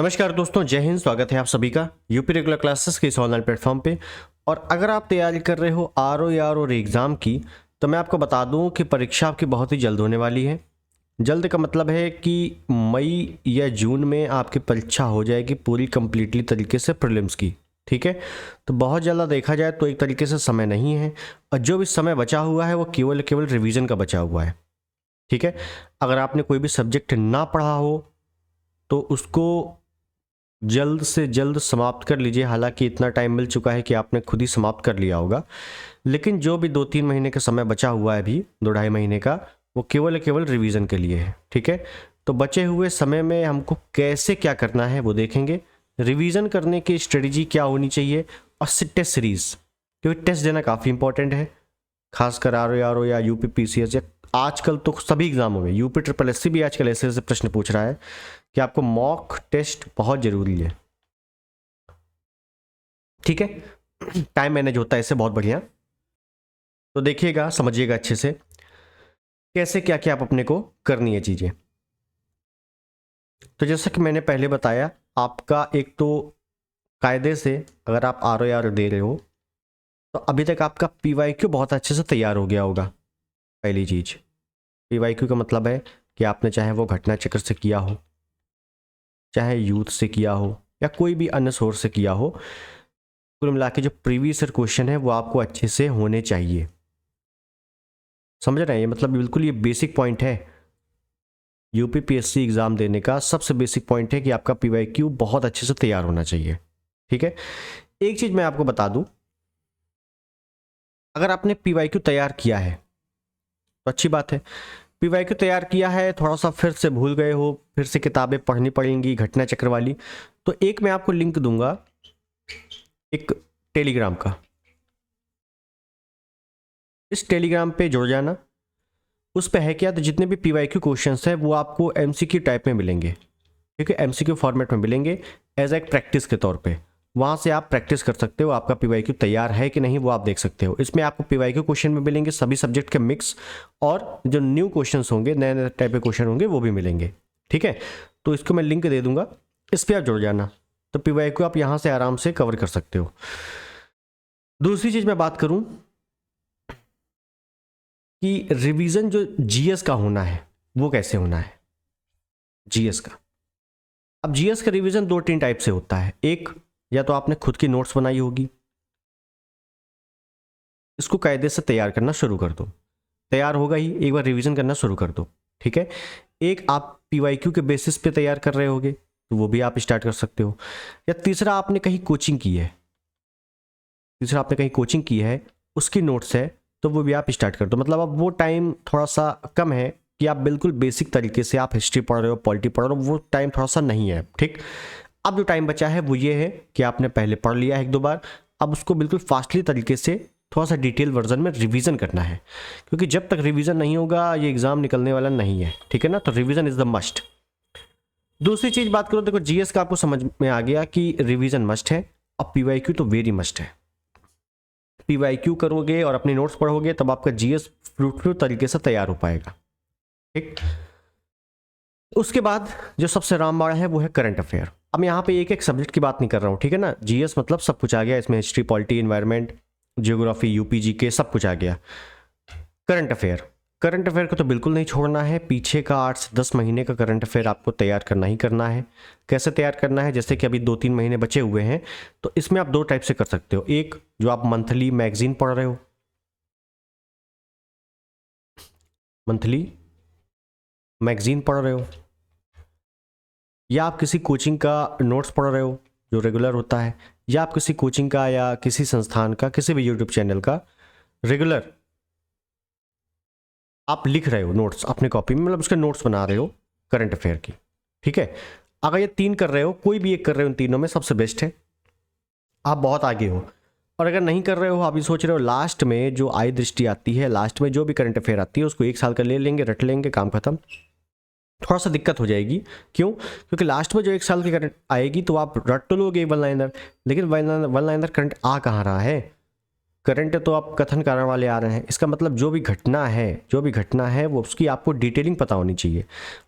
नमस्कार दोस्तों, जय हिंद। स्वागत है आप सभी का यूपी रेगुलर क्लासेस के इस ऑनलाइन प्लेटफॉर्म पे। और अगर आप तैयारी कर रहे हो आर और एग्ज़ाम की, तो मैं आपको बता दूं कि परीक्षा आपकी बहुत ही जल्द होने वाली है। जल्द का मतलब है कि मई या जून में आपकी परीक्षा हो जाएगी पूरी कंप्लीटली तरीके से प्रीलिम्स की। ठीक है, तो बहुत ज़्यादा देखा जाए तो एक तरीके से समय नहीं है, और जो भी समय बचा हुआ है वो केवल केवल रिवीजन का बचा हुआ है। ठीक है, अगर आपने कोई भी सब्जेक्ट ना पढ़ा हो तो उसको जल्द से जल्द समाप्त कर लीजिए। हालांकि इतना टाइम मिल चुका है कि आपने खुद ही समाप्त कर लिया होगा, लेकिन जो भी 2-3 महीने का समय बचा हुआ है, अभी 2-2.5 महीने का, वो केवल केवल रिवीजन के लिए है। ठीक है, तो बचे हुए समय में हमको कैसे क्या करना है वो देखेंगे। रिवीजन करने की स्ट्रेटजी क्या होनी चाहिए, और टेस्ट सीरीज, क्योंकि टेस्ट देना काफ़ी इंपॉर्टेंट है, खासकर आर ओ या यूपी पीसीएस या आजकल तो सभी एग्जामों में यूपी ट्रिपल एससी भी आजकल ऐसे ऐसे प्रश्न पूछ रहा है कि आपको मॉक टेस्ट बहुत जरूरी है। ठीक है, टाइम मैनेज होता है इससे बहुत बढ़िया। तो देखिएगा, समझिएगा अच्छे से कैसे क्या क्या आप अपने को करनी है चीज़ें। तो जैसा कि मैंने पहले बताया, आपका एक तो कायदे से अगर आप आर दे रहे हो तो अभी तक आपका पीवाईक्यू बहुत अच्छे से तैयार हो गया होगा। पहली चीज़, पीवाईक्यू का मतलब है कि आपने चाहे वो घटना चक्र से किया हो, चाहे यूथ से किया हो, या कोई भी अन्य सोर्स से किया हो, कुल मिला के जो प्रीवियस ईयर क्वेश्चन है वो आपको अच्छे से होने चाहिए। समझ रहे हैं? ये मतलब बिल्कुल ये बेसिक पॉइंट है। यूपीपीएससी एग्जाम देने का सबसे बेसिक पॉइंट है कि आपका पीवाईक्यू बहुत अच्छे से तैयार होना चाहिए। ठीक है, एक चीज मैं आपको बता दूं, अगर आपने पीवाईक्यू तैयार किया है तो अच्छी बात है। पीवाईक्यू तैयार किया है, थोड़ा सा फिर से भूल गए हो, फिर से किताबें पढ़नी पड़ेंगी घटना चक्र वाली, तो एक मैं आपको लिंक दूंगा, एक टेलीग्राम का। इस टेलीग्राम पे जुड़ जाना। उस पे है क्या, तो जितने भी पीवाईक्यू क्वेश्चंस हैं वो आपको एमसीक्यू टाइप में मिलेंगे। ठीक है, एमसीक्यू फॉर्मेट में मिलेंगे एज एक प्रैक्टिस के तौर पे। वहाँ से आप प्रैक्टिस कर सकते हो, आपका पीवाईक्यू तैयार है कि नहीं वो आप देख सकते हो। इसमें आपको पीवाईक्यू क्वेश्चन भी मिलेंगे सभी सब्जेक्ट के मिक्स, और जो न्यू क्वेश्चंस होंगे, नए नए टाइप के क्वेश्चन होंगे वो भी मिलेंगे। ठीक है, तो इसको मैं लिंक दे दूंगा, इस पर आप जुड़ जाना, तो पीवाईक्यू आप यहाँ से आराम से कवर कर सकते हो। दूसरी चीज़ मैं बात करूँ कि रिवीजन जो जीएस का होना है वो कैसे होना है। जीएस का, अब जीएस का रिवीजन 2-3 टाइप से होता है। एक, या तो आपने खुद की नोट्स बनाई होगी, इसको कायदे से तैयार करना शुरू कर दो, तैयार होगा ही, एक बार रिवीजन करना शुरू कर दो। ठीक है, एक आप पीवाईक्यू के बेसिस पे तैयार कर रहे होगे तो वो भी आप स्टार्ट कर सकते हो। या तीसरा, आपने कहीं कोचिंग की है, उसकी नोट्स है, तो वो भी आप स्टार्ट कर दो। मतलब अब वो टाइम थोड़ा सा कम है कि आप बिल्कुल बेसिक तरीके से आप हिस्ट्री पढ़ रहे हो, पॉलिटी पढ़ रहे हो, वो टाइम थोड़ा सा नहीं है। ठीक, अब जो टाइम बचा है वो ये है कि आपने पहले पढ़ लिया है 1-2 बार, अब उसको बिल्कुल फास्टली तरीके से थोड़ा सा डिटेल वर्जन में रिवीजन करना है, क्योंकि जब तक रिवीजन नहीं होगा ये एग्जाम निकलने वाला नहीं है। ठीक है ना, तो रिवीजन इज द मस्ट। दूसरी चीज बात करो, देखो जीएस का आपको समझ में आ गया कि रिवीजन मस्ट है, अब पीवाईक्यू तो वेरी मस्ट है। पीवाईक्यू करोगे और अपनी नोट्स पढ़ोगे तब आपका जीएस फ्रूटफुल तरीके से तैयार हो पाएगा। ठीक, उसके बाद जो सबसे रामबाण है वो है करंट अफेयर। अब यहाँ पे एक एक सब्जेक्ट की बात नहीं कर रहा हूँ, ठीक है ना, जीएस मतलब सब कुछ आ गया इसमें, history, polity, environment, geography, UPG के सब कुछ आ गया। करंट अफेयर, करंट अफेयर को तो बिल्कुल नहीं छोड़ना है, पीछे का 8 से 10 महीने का करंट अफेयर आपको तैयार करना ही करना है। कैसे तैयार करना है, जैसे कि अभी 2-3 महीने बचे हुए हैं, तो इसमें आप 2 टाइप से कर सकते हो। एक, जो आप मंथली मैगजीन पढ़ रहे हो, मंथली मैगजीन पढ़ रहे हो, या आप किसी कोचिंग का नोट्स पढ़ रहे हो जो रेगुलर होता है, या आप किसी कोचिंग का या किसी संस्थान का, किसी भी यूट्यूब चैनल का रेगुलर आप लिख रहे हो नोट्स अपने कॉपी में, मतलब उसके नोट्स बना रहे हो करंट अफेयर की। ठीक है, अगर ये 3 कर रहे हो, कोई भी एक कर रहे हो, इन तीनों में सबसे बेस्ट है, आप बहुत आगे हो। और अगर नहीं कर रहे हो, आप ये सोच रहे हो लास्ट में जो आई दृष्टि आती है, लास्ट में जो भी करंट अफेयर आती है उसको 1 साल का ले लेंगे, रट लेंगे, काम खत्म, थोड़ा सा दिक्कत हो जाएगी। क्यों? क्योंकि लास्ट में जो 1 साल की करंट आएगी तो आप रट तो लोगे 1 लाइनर, लेकिन 1 लाइनर करंट आ कहाँ रहा है, करंट तो आप कथन कारण वाले आ रहे हैं, इसका मतलब जो भी घटना है वो उसकी आपको डिटेलिंग पता होनी चाहिए।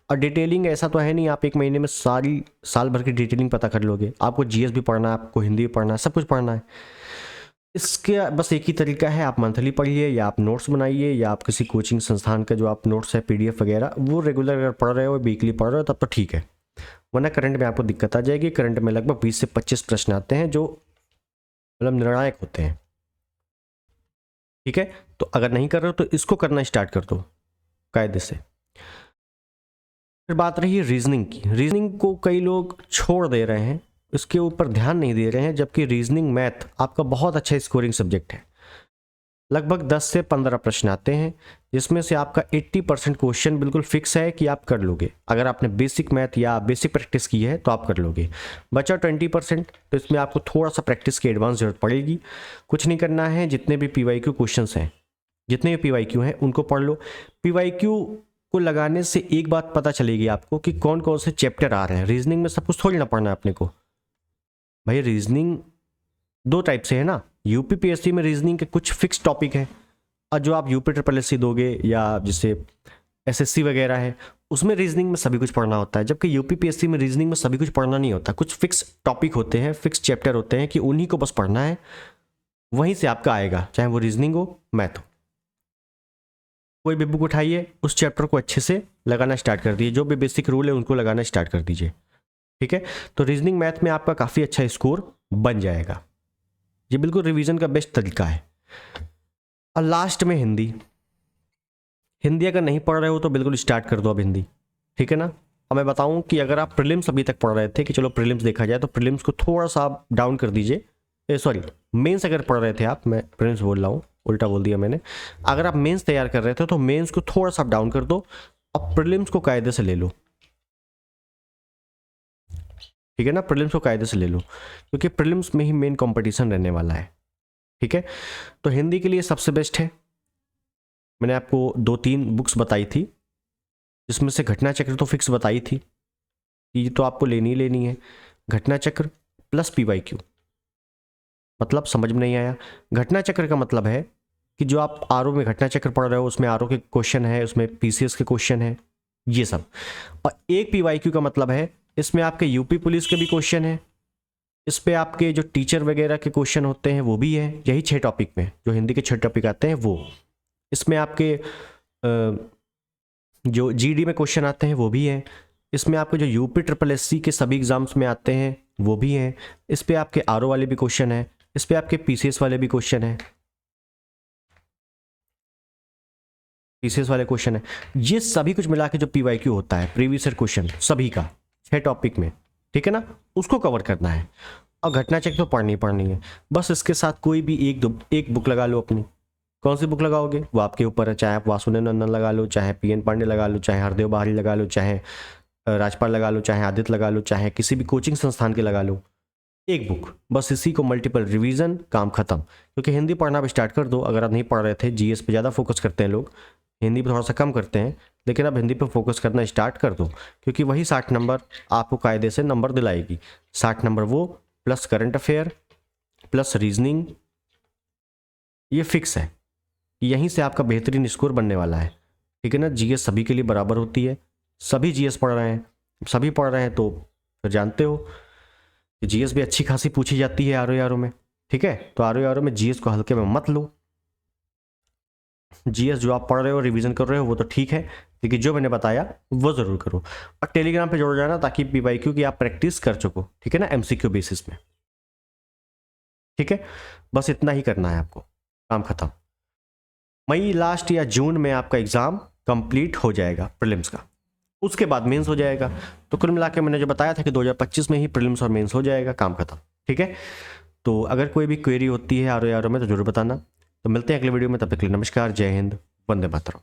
और डिटेलिंग ऐसा तो है नहीं आप एक महीने में साल भर की डिटेलिंग पता कर लोगे। आपको जीएस भी पढ़ना है, आपको हिंदी भी पढ़ना है, सब कुछ पढ़ना है। इसके बस एक ही तरीका है, आप मंथली पढ़िए या आप नोट्स बनाइए या आप किसी कोचिंग संस्थान का जो आप नोट्स है पीडीएफ वगैरह वो रेगुलर अगर पढ़ रहे हो, वीकली पढ़ रहे हो तब तो ठीक है, वरना करंट में आपको दिक्कत आ जाएगी। करंट में लगभग 20 से 25 प्रश्न आते हैं जो मतलब निर्णायक होते हैं, ठीक है। तो अगर नहीं कर रहे हो तो इसको करना स्टार्ट कर दो कायदे से। फिर बात रही है रीजनिंग की। रीजनिंग को कई लोग छोड़ दे रहे हैं, इसके ऊपर ध्यान नहीं दे रहे हैं, जबकि रीजनिंग मैथ आपका बहुत अच्छा स्कोरिंग सब्जेक्ट है। लगभग 10 से 15 प्रश्न आते हैं जिसमें से आपका 80% क्वेश्चन बिल्कुल फिक्स है कि आप कर लोगे। अगर आपने बेसिक मैथ या बेसिक प्रैक्टिस की है तो आप कर लोगे। बचा 20%, तो इसमें आपको थोड़ा सा प्रैक्टिस की एडवांस जरूरत पड़ेगी। कुछ नहीं करना है, जितने भी पीवाईक्यू क्वेश्चंस हैं, जितने भी पीवाईक्यू हैं उनको पढ़ लो। पीवाईक्यू को लगाने से एक बात पता चलेगी आपको कि कौन कौन से चैप्टर आ रहे हैं। रीजनिंग में सब कुछ थोड़ी ना पढ़ना है अपने को भाई। रीजनिंग दो टाइप से है ना, यूपीपीएससी में रीजनिंग के कुछ फिक्स टॉपिक है, और जो आप यूपी ट्रिपल एस सी दोगे या जैसे एसएससी वगैरह है उसमें रीजनिंग में सभी कुछ पढ़ना होता है, जबकि यूपीपीएससी में रीजनिंग में सभी कुछ पढ़ना नहीं होता। कुछ फिक्स टॉपिक होते हैं, फिक्स चैप्टर होते हैं कि उन्हीं को बस पढ़ना है, वहीं से आपका आएगा, चाहे वो रीजनिंग हो मैथ हो। कोई भी बुक उठाइए, उस चैप्टर को अच्छे से लगाना स्टार्ट कर दीजिए, जो भी बेसिक रूल है उनको लगाना स्टार्ट कर दीजिए, ठीक है। तो रीजनिंग मैथ में आपका काफ़ी अच्छा स्कोर बन जाएगा। ये बिल्कुल रिवीजन का बेस्ट तरीका है। और लास्ट में हिंदी अगर नहीं पढ़ रहे हो तो बिल्कुल स्टार्ट कर दो अब हिंदी, ठीक है ना। अब मैं बताऊं कि अगर आप प्रीलिम्स अभी तक पढ़ रहे थे कि चलो प्रीलिम्स देखा जाए, तो प्रीलिम्स को थोड़ा सा आप डाउन कर दीजिए। सॉरी, मेंस अगर पढ़ रहे थे आप, मैं प्रीलिम्स बोल रहा हूँ, उल्टा बोल दिया मैंने। अगर आप मेंस तैयार कर रहे थे तो मेंस को थोड़ा सा डाउन कर दो और प्रीलिम्स को कायदे से ले लो, ठीक है ना। प्रीलिम्स को कायदे से ले लो क्योंकि प्रीलिम्स में ही मेन कंपटीशन रहने वाला है, ठीक है। तो हिंदी के लिए सबसे बेस्ट है, मैंने आपको 2-3 बुक्स बताई थी, जिसमें से घटना चक्र तो फिक्स बताई थी, ये तो आपको लेनी ही लेनी है। घटना चक्र प्लस पीवाईक्यू, मतलब समझ में नहीं आया। घटना चक्र का मतलब है कि जो आप आरओ में घटना चक्र पढ़ रहे हो उसमें आरओ के क्वेश्चन है, उसमें पीसीएस के क्वेश्चन है, ये सब। और एक पीवाईक्यू का मतलब है इसमें आपके यूपी पुलिस के भी क्वेश्चन है, इस पे आपके जो टीचर वगैरह के क्वेश्चन होते हैं वो भी है। यही 6 टॉपिक में जो हिंदी के 6 टॉपिक आते हैं वो, इसमें आपके जो जीडी में क्वेश्चन आते हैं वो भी है। इसमें आपके जो यूपी ट्रिपल एससी के सभी एग्जाम्स में आते हैं वो भी हैं। इस पे आपके आरओ वाले भी क्वेश्चन है, इस पे आपके पीसीएस वाले भी क्वेश्चन है, पीसीएस वाले क्वेश्चन है। ये सभी कुछ मिला के जो पीवाईक्यू होता है, प्रीवियस ईयर क्वेश्चन सभी का 6 टॉपिक में, ठीक है ना, उसको कवर करना है। और घटना चेक तो पढ़नी है। बस इसके साथ कोई भी एक बुक लगा लो अपनी। कौन सी बुक लगाओगे वो आपके ऊपर है, चाहे आप वासुदेव नंदन लगा लो, चाहे पीएन पांडे लगा लो, चाहे हरदेव बहारी लगा लो, चाहे राजपाल लगा लो, चाहे आदित्य लगा लो, चाहे किसी भी कोचिंग संस्थान के लगा लो, एक बुक बस। इसी को मल्टीपल रिवीजन, काम खत्म। क्योंकि हिंदी पढ़ना भी स्टार्ट कर दो, अगर आप नहीं पढ़ रहे थे। जीएस पे ज़्यादा फोकस करते हैं लोग, हिंदी पे थोड़ा सा कम करते हैं, लेकिन अब हिंदी पे फोकस करना स्टार्ट कर दो, क्योंकि वही 60 नंबर आपको कायदे से नंबर दिलाएगी। 60 नंबर वो plus current affair plus reasoning, ये फिक्स है। यहीं से आपका बेहतरीन स्कोर बनने वाला है, ठीक है ना। जीएस सभी के लिए बराबर होती है, सभी जीएस पढ़ रहे हैं, सभी पढ़ रहे हैं, तो फिर जानते हो कि जीएस भी अच्छी खासी पूछी जाती है आरओ में, ठीक है। तो आरओ में जीएस को हल्के में मत लो। जीएस जो आप पढ़ रहे हो, रिवीजन कर रहे हो, वो तो ठीक है, लेकिन जो मैंने बताया वो जरूर करो। और टेलीग्राम पे जोड़ जाना ताकि पीवाईक्यू की आप प्रैक्टिस कर सको, ठीक है ना, एमसीक्यू बेसिस में, ठीक है। बस इतना ही करना है आपको, काम खत्म। मई लास्ट या जून में आपका एग्जाम कंप्लीट हो जाएगा प्रीलिम्स का, उसके बाद मेंस हो जाएगा। तो कुल मिला के मैंने जो बताया था कि 2025 में ही प्रीलिम्स और मेंस हो जाएगा, काम खत्म, ठीक है। तो अगर कोई भी क्वेरी होती है आरओ में तो जरूर बताना। तो मिलते हैं अगले वीडियो में, तब तक के लिए नमस्कार, जय हिंद, वंदे मातरम।